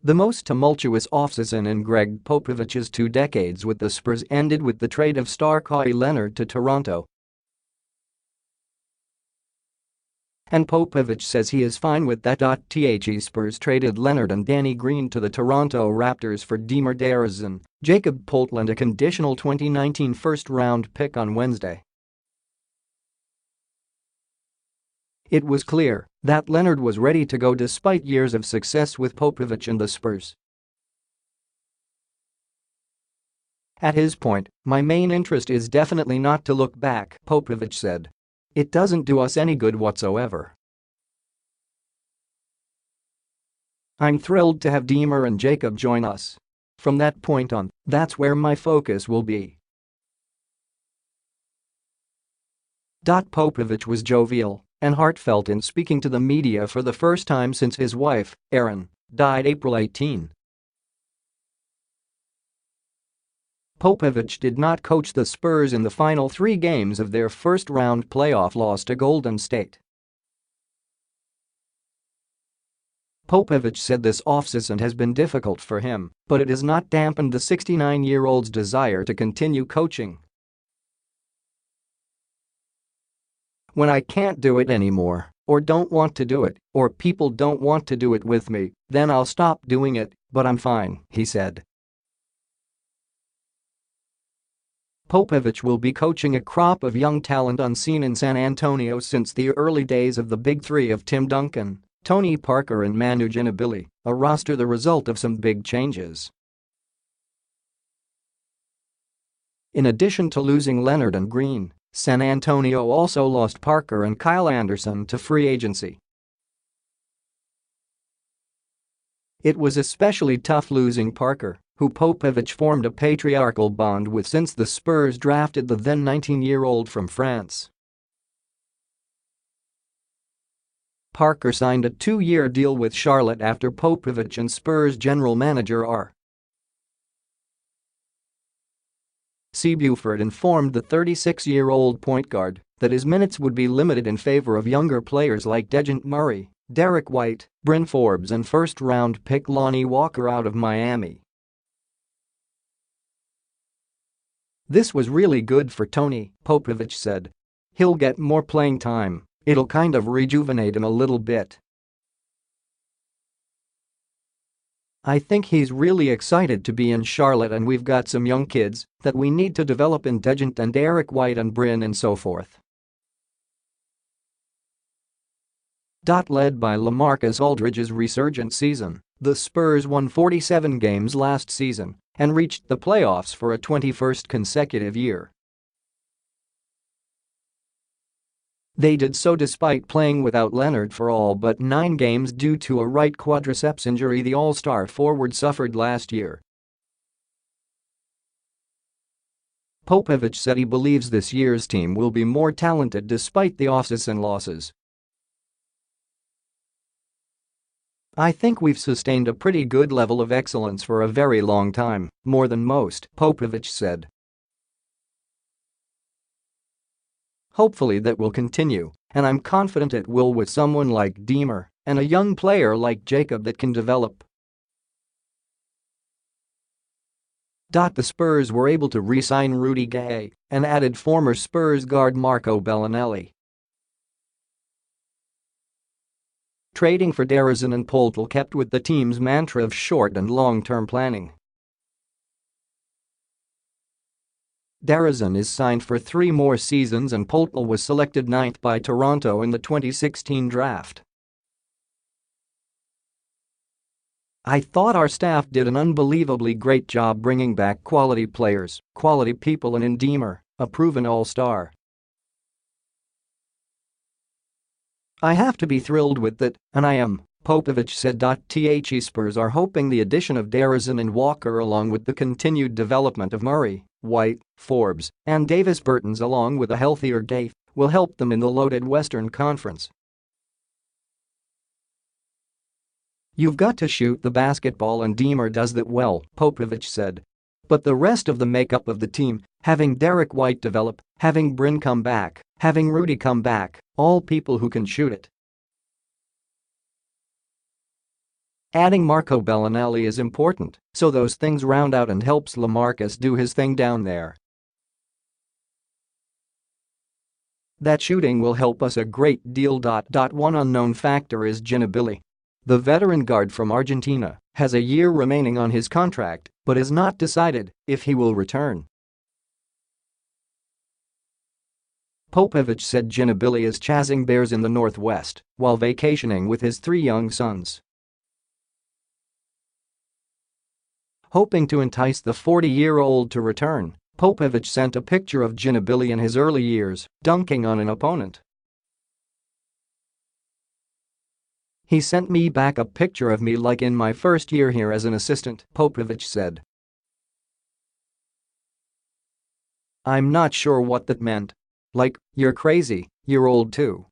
The most tumultuous offseason in Gregg Popovich's 2 decades with the Spurs ended with the trade of star Kawhi Leonard to Toronto. And Popovich says he is fine with that. Spurs traded Leonard and Danny Green to the Toronto Raptors for DeMar DeRozan, Jakob Poeltl and a conditional 2019 first-round pick on Wednesday. It was clear that Leonard was ready to go despite years of success with Popovich and the Spurs. At his point, "My main interest is definitely not to look back," Popovich said. "It doesn't do us any good whatsoever. I'm thrilled to have DeMar and Jakob join us. From that point on, that's where my focus will be." Popovich was jovial and heartfelt in speaking to the media for the first time since his wife, Erin, died April 18. Popovich did not coach the Spurs in the final 3 games of their first-round playoff loss to Golden State. Popovich said this offseason has been difficult for him, but it has not dampened the 69-year-old's desire to continue coaching. "When I can't do it anymore, or don't want to do it, or people don't want to do it with me, then I'll stop doing it, but I'm fine," he said. Popovich will be coaching a crop of young talent unseen in San Antonio since the early days of the Big Three of Tim Duncan, Tony Parker and Manu Ginobili, a roster the result of some big changes. In addition to losing Leonard and Green, San Antonio also lost Parker and Kyle Anderson to free agency. It was especially tough losing Parker, who Popovich formed a patriarchal bond with since the Spurs drafted the then 19-year-old from France. Parker signed a 2-year deal with Charlotte after Popovich and Spurs general manager R. C. Buford informed the 36-year-old point guard that his minutes would be limited in favor of younger players like DeJounte Murray, Derek White, Bryn Forbes and first-round pick Lonnie Walker out of Miami. "This was really good for Tony," Popovich said. "He'll get more playing time, it'll kind of rejuvenate him a little bit. I think he's really excited to be in Charlotte and we've got some young kids that we need to develop in DeJounte and Derek White and Bryn and so forth." Led by LaMarcus Aldridge's resurgent season, the Spurs won 47 games last season and reached the playoffs for a 21st consecutive year. They did so despite playing without Leonard for all but 9 games due to a right quadriceps injury the All-Star forward suffered last year. Popovich said he believes this year's team will be more talented despite the offseason losses. "I think we've sustained a pretty good level of excellence for a very long time, more than most," Popovich said. "Hopefully that will continue, and I'm confident it will with someone like DeMar and a young player like Jakob that can develop." The Spurs were able to re-sign Rudy Gay and added former Spurs guard Marco Bellinelli. Trading for DeRozan and Poeltl kept with the team's mantra of short and long-term planning. DeRozan is signed for 3 more seasons and Poeltl was selected 9th by Toronto in the 2016 draft. "I thought our staff did an unbelievably great job bringing back quality players, quality people and in DeMar, a proven all-star. I have to be thrilled with that, and I am," Popovich said. Spurs are hoping the addition of DeRozan and Walker along with the continued development of Murray, White, Forbes, and Davis Bertans along with a healthier Gay will help them in the loaded Western Conference. "You've got to shoot the basketball and DeMar does that well," Popovich said. "But the rest of the makeup of the team, having Derek White develop, having Bryn come back, having Rudy come back, all people who can shoot it. Adding Marco Bellinelli is important, so those things round out and helps LaMarcus do his thing down there. That shooting will help us a great deal. One unknown factor is Ginobili. The veteran guard from Argentina has a year remaining on his contract but is not decided if he will return. Popovich said Ginobili is chasing bears in the Northwest while vacationing with his 3 young sons. Hoping to entice the 40-year-old to return, Popovich sent a picture of Ginobili in his early years, dunking on an opponent. "He sent me back a picture of me like in my first year here as an assistant," Popovich said. "I'm not sure what that meant. Like, you're crazy, you're old too."